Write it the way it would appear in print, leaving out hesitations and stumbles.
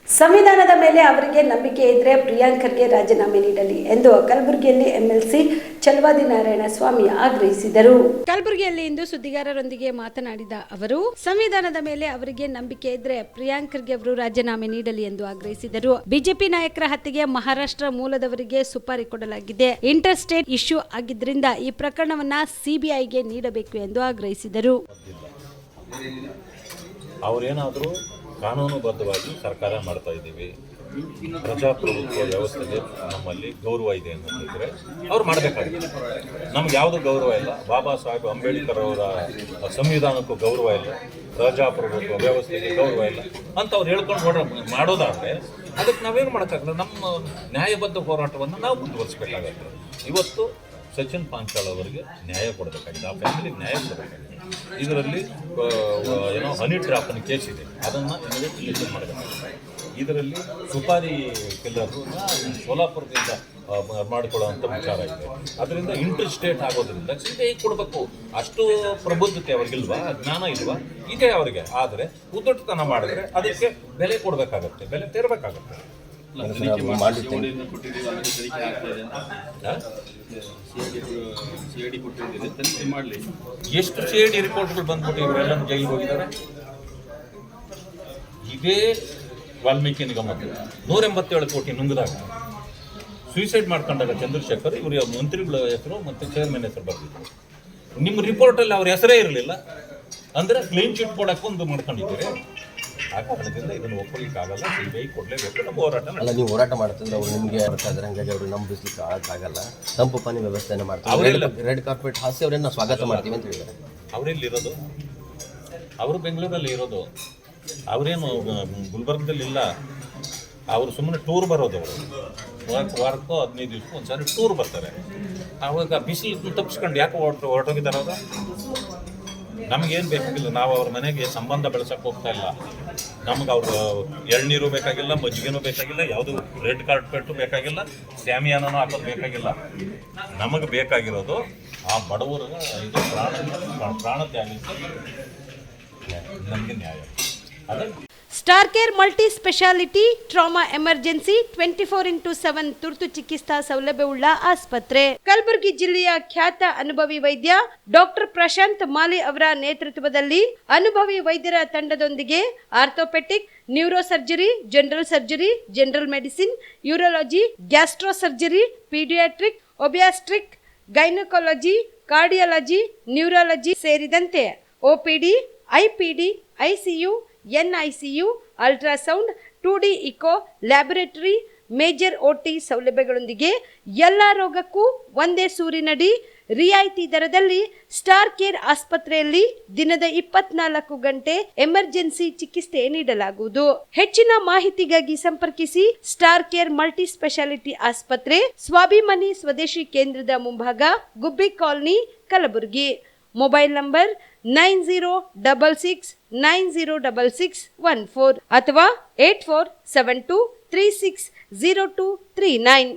ಸಂವಿಧಾನದ ಮೇಲೆ ಅವರಿಗೆ ನಂಬಿಕೆ ಇದ್ದರೆ ಪ್ರಿಯಾಂಕರ್ಗೆ ರಾಜೀನಾಮೆ ನೀಡಲಿ ಎಂದು ಕಲಬುರಗಿಯಲ್ಲಿ ಎಂಎಲ್ಸಿ ಚಲವಾದಿ ನಾರಾಯಣ ಸ್ವಾಮಿ ಆಗ್ರಹಿಸಿದರು. ಕಲಬುರಗಿಯಲ್ಲಿ ಇಂದು ಸುದ್ದಿಗಾರರೊಂದಿಗೆ ಮಾತನಾಡಿದ ಅವರು, ಸಂವಿಧಾನದ ಮೇಲೆ ಅವರಿಗೆ ನಂಬಿಕೆ ಇದ್ದರೆ ಪ್ರಿಯಾಂಕರ್ಗೆ ಅವರು ರಾಜೀನಾಮೆ ನೀಡಲಿ ಎಂದು ಆಗ್ರಹಿಸಿದರು. ಬಿಜೆಪಿ ನಾಯಕರ ಹತ್ಯೆಗೆ ಮಹಾರಾಷ್ಟ್ರ ಮೂಲದವರಿಗೆ ಸುಪಾರಿ ಕೊಡಲಾಗಿದೆ. ಇಂಟರ್ ಸ್ಟೇಟ್ ಇಶ್ಯೂ ಆಗಿದ್ದರಿಂದ ಈ ಪ್ರಕರಣವನ್ನ ಸಿಬಿಐಗೆ ನೀಡಬೇಕು ಎಂದು ಆಗ್ರಹಿಸಿದರು. ಅವರೇನಾದರೂ ಕಾನೂನುಬದ್ಧವಾಗಿ ಸರ್ಕಾರ ಮಾಡ್ತಾ ಇದ್ದೀವಿ, ಪ್ರಜಾಪ್ರಭುತ್ವ ವ್ಯವಸ್ಥೆಗೆ ನಮ್ಮಲ್ಲಿ ಗೌರವ ಇದೆ ಅಂತಂದರೆ ಅವ್ರು ಮಾಡಬೇಕಾಗಿದೆ. ನಮ್ಗೆ ಯಾವುದು ಗೌರವ ಇಲ್ಲ, ಬಾಬಾ ಸಾಹೇಬ್ ಅಂಬೇಡ್ಕರ್ ಅವರ ಸಂವಿಧಾನಕ್ಕೂ ಗೌರವ ಇಲ್ಲ, ಪ್ರಜಾಪ್ರಭುತ್ವ ವ್ಯವಸ್ಥೆಗೆ ಗೌರವ ಇಲ್ಲ ಅಂತ ಅವ್ರು ಹೇಳ್ಕೊಂಡು ಮಾಡೋದಾದರೆ ಅದಕ್ಕೆ ನಾವೇನು ಮಾಡೋಕ್ಕಾಗಲ್ಲ. ನಮ್ಮ ನ್ಯಾಯಬದ್ಧ ಹೋರಾಟವನ್ನು ನಾವು ಮುಂದುವರಿಸಬೇಕಾಗತ್ತೆ. ಇವತ್ತು ಸಚಿನ್ ಪಾಂಚಾಲ್ ಅವರಿಗೆ ನ್ಯಾಯ ಕೊಡಬೇಕಾಗಿದೆ, ಆ ಫ್ಯಾಮಿಲಿಗೆ ನ್ಯಾಯ ಕೊಡಬೇಕಾಗಿದೆ. ಇದರಲ್ಲಿ ಏನೋ ಹನಿ ಟ್ರಾಪ್ನ ಕೇಸ್ ಇದೆ, ಅದನ್ನು ಇನ್ವೆಸ್ಟಿಗೇಷನ್ ಮಾಡಬೇಕಾಗಿದೆ. ಇದರಲ್ಲಿ ಸುಪಾರಿ ಕಿಲ್ಲರ್ನ ಸೋಲಾಪುರದಿಂದ ಮಾಡಿಕೊಳ್ಳುವಂಥ ವಿಚಾರ ಇದೆ. ಅದರಿಂದ ಇಂಟರ್ ಸ್ಟೇಟ್ ಆಗೋದ್ರಿಂದ ಸೀಟೆ ಕೊಡಬೇಕು. ಅಷ್ಟು ಪ್ರಬುದ್ಧತೆ ಅವ್ರಿಗಿಲ್ವಾ, ಜ್ಞಾನ ಇಲ್ವಾ? ಇದೆ ಅವರಿಗೆ. ಆದರೆ ಉದ್ದಟತನ ಮಾಡಿದ್ರೆ ಅದಕ್ಕೆ ಬೆಲೆ ಕೊಡಬೇಕಾಗತ್ತೆ, ಬೆಲೆ ತೆರಬೇಕಾಗತ್ತೆ. ಎಷ್ಟು ಸಿಐಡಿ ರಿಪೋರ್ಟ್ಗಳು ಬಂದ್ಬಿಟ್ಟು ಇವರೆಲ್ಲ ಜೈಲಿಗೆ ಹೋಗಿದ್ದಾರೆ. ಇದೇ ವಾಲ್ಮೀಕಿ ನಿಗಮಕ್ಕೆ 187 ಕೋಟಿ ನುಂಗಿದಾಗ ಸೂಸೈಡ್ ಮಾಡ್ಕೊಂಡಾಗ ಚಂದ್ರಶೇಖರ್ ಇವರು ಮಂತ್ರಿಗಳ ಹೆಸರು ಮತ್ತು ಚೇರ್ಮನ್ ಹೆಸರು ಬರ್ತಿದ್ರು. ನಿಮ್ಮ ರಿಪೋರ್ಟಲ್ಲಿ ಅವ್ರ ಹೆಸರೇ ಇರಲಿಲ್ಲ ಅಂದರೆ ಕ್ಲೀನ್ ಚಿಟ್ ಕೊಡಕ್ಕೆ ಒಂದು ಮಾಡ್ಕೊಂಡಿದ್ದೀರಿ. ಆ ಕಾರಣದಿಂದ ಇದನ್ನು ಒಪ್ಪಲಿಕ್ಕಾಗಲ್ಲ, ಸಿಬಿಐ ಕೊಡಲೇಬೇಕು. ನಮ್ಮ ಹೋರಾಟ ಅಲ್ಲ, ನೀವು ಹೋರಾಟ ಮಾಡ್ತಿದ್ರೆ ಅವ್ರು ನಿಮಗೆ ಬರ್ತಾ ಇದ್ದಾರೆ, ಹಂಗಾಗಿ ಅವರು ನಂಬಿಸ್ಲಿಕ್ಕೆ ಆಗಲ್ಲ. ತಂಪು ಪಾನಿ ವ್ಯವಸ್ಥೆಯನ್ನು ಮಾಡ್ತಾರೆ. ರೆಡ್ ಕಾರ್ಪೆಟ್ ಹಾಸಿ ಅವರನ್ನು ಸ್ವಾಗತ ಮಾಡ್ತೀವಿ ಅಂತ ಹೇಳಿದ್ದಾರೆ. ಅವರೆಲ್ಲಿರೋದು? ಅವರು ಬೆಂಗಳೂರಲ್ಲಿ ಇರೋದು. ಅವರೇನು ಗುಲ್ಬರ್ಗದಲ್ಲಿ ಇಲ್ಲ. ಅವರು ಸುಮ್ಮನೆ ಟೂರ್ ಬರೋದು. ಅವರು ವಾರಕ್ಕೋ 15 ದಿವಸಕ್ಕೂ ಒಂದ್ಸಾರಿ ಟೂರ್ ಬರ್ತಾರೆ. ಆವಾಗ ಬಿಸಿಲು ತಪ್ಪಿಸ್ಕೊಂಡು ಯಾಕೆ ಹೊರಟೋಗಿದ್ದಾರೆ ಅವರು? ನಮಗೇನು ಬೇಕಾಗಿಲ್ಲ, ನಾವು ಅವ್ರ ಮನೆಗೆ ಸಂಬಂಧ ಬೆಳೆಸೋಕೆ ಹೋಗ್ತಾ ಇಲ್ಲ. ನಮ್ಗೆ ಅವರು ಎಳ್ನೀರು ಬೇಕಾಗಿಲ್ಲ, ಮಜ್ಜಿಗೆನೂ ಬೇಕಾಗಿಲ್ಲ, ಯಾವುದು ರೆಡ್ ಕಾರ್ಪೆಟ್ಟು ಬೇಕಾಗಿಲ್ಲ, ಸ್ಯಾಮಿಯಾನೂ ಹಾಕೋದು ಬೇಕಾಗಿಲ್ಲ. ನಮಗೆ ಬೇಕಾಗಿರೋದು ಆ ಬಡವರಿಗೆ ಇದು ಪ್ರಾಣ ತ್ಯಾಗಕ್ಕೆ ನಮಗೆ ನ್ಯಾಯ. ಅದೇ star care multi speciality trauma emergency 24x7 ತುರ್ತು ಚಿಕಿತ್ಸಾ ಸೌಲಭ್ಯವುಳ್ಳ ಆಸ್ಪತ್ರೆ. ಕಲಬುರಗಿ ಜಿಲ್ಲೆಯ ಖ್ಯಾತ ಅನುಭವಿ ವೈದ್ಯ ಡಾಕ್ಟರ್ ಪ್ರಶಾಂತ್ ಮಾಲಿ ಅವರ ನೇತೃತ್ವದಲ್ಲಿ ಅನುಭವಿ ವೈದ್ಯರ ತಂಡದೊಂದಿಗೆ orthopaedic, neuro surgery, general surgery, general medicine, urology, gastro surgery, paediatric, obstetric, gynaecology, cardiology, neurology ಸೇರಿದಂತೆ OPD, IPD, ICU, NICU, ultrasound, 2D echo, laboratory, major OT ಸೌಲಭ್ಯಗಳೊಂದಿಗೆ ಎಲ್ಲ ರೋಗಕ್ಕೂ ಒಂದೇ ಸೂರಿನಡಿ ರಿಯಾಯಿತಿ ದರದಲ್ಲಿ ಸ್ಟಾರ್ ಕೇರ್ ಆಸ್ಪತ್ರೆಯಲ್ಲಿ ದಿನದ 24 ಗಂಟೆ ಎಮರ್ಜೆನ್ಸಿ ಚಿಕಿತ್ಸೆ ನೀಡಲಾಗುವುದು. ಹೆಚ್ಚಿನ ಮಾಹಿತಿಗಾಗಿ ಸಂಪರ್ಕಿಸಿ ಸ್ಟಾರ್ ಕೇರ್ ಮಲ್ಟಿ ಸ್ಪೆಷಾಲಿಟಿ ಆಸ್ಪತ್ರೆ, ಸ್ವಾಭಿಮಾನಿ ಸ್ವದೇಶಿ ಕೇಂದ್ರದ ಮುಂಭಾಗ, ಗುಬ್ಬಿ ಕಾಲನಿ, ಕಲಬುರಗಿ. ಮೊಬೈಲ್ ನಂಬರ್ 9066906614 ಅಥವಾ 8472360239.